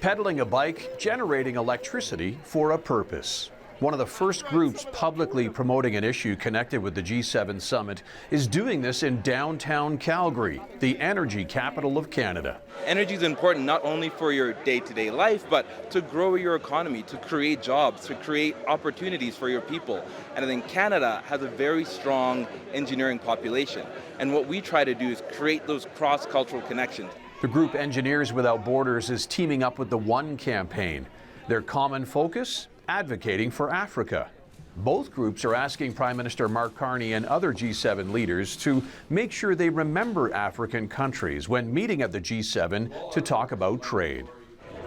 pedaling a bike, generating electricity for a purpose. One of the first groups publicly promoting an issue connected with the G7 summit is doing this in downtown Calgary, the energy capital of Canada. Energy is important not only for your day-to-day life, but to grow your economy, to create jobs, to create opportunities for your people. And I think Canada has a very strong engineering population. And what we try to do is create those cross-cultural connections. The group Engineers Without Borders is teaming up with the One campaign. Their common focus? Advocating for Africa. Both groups are asking Prime Minister Mark Carney and other G7 leaders to make sure they remember African countries when meeting at the G7 to talk about trade.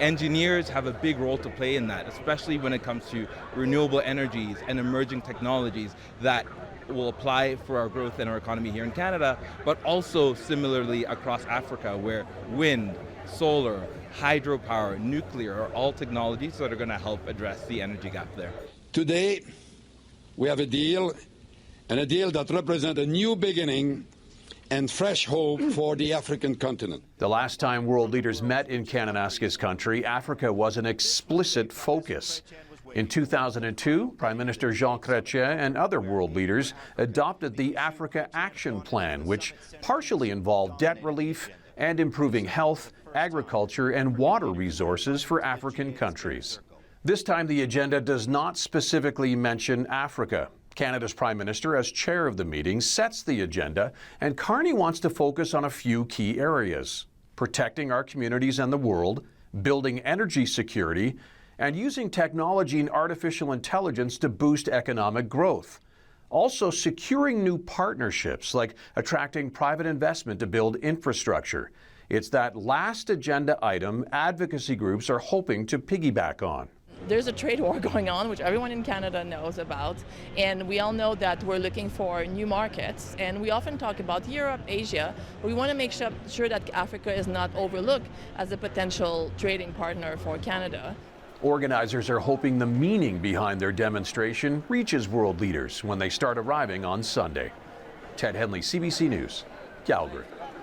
Engineers have a big role to play in that, especially when it comes to renewable energies and emerging technologies that will apply for our growth in our economy here in Canada, but also similarly across Africa, where wind, solar, hydropower, nuclear are all technologies that are going to help address the energy gap there. Today, we have a deal, and a deal that represents a new beginning and fresh hope for the African continent. The last time world leaders met in Kananaskis country, Africa was an explicit focus. In 2002, Prime Minister Jean Chrétien and other world leaders adopted the Africa Action Plan, which partially involved debt relief and improving health, agriculture, and water resources for African countries. This time, the agenda does not specifically mention Africa. Canada's Prime Minister, as chair of the meeting, sets the agenda, and Carney wants to focus on a few key areas: protecting our communities and the world, building energy security, and using technology and artificial intelligence to boost economic growth. Also, securing new partnerships, like attracting private investment to build infrastructure. It's that last agenda item advocacy groups are hoping to piggyback on. There's a trade war going on, which everyone in Canada knows about, and we all know that we're looking for new markets, and we often talk about Europe, Asia, but we want to make sure that Africa is not overlooked as a potential trading partner for Canada. Organizers are hoping the meaning behind their demonstration reaches world leaders when they start arriving on Sunday. Ted Hedley, CBC News, Calgary.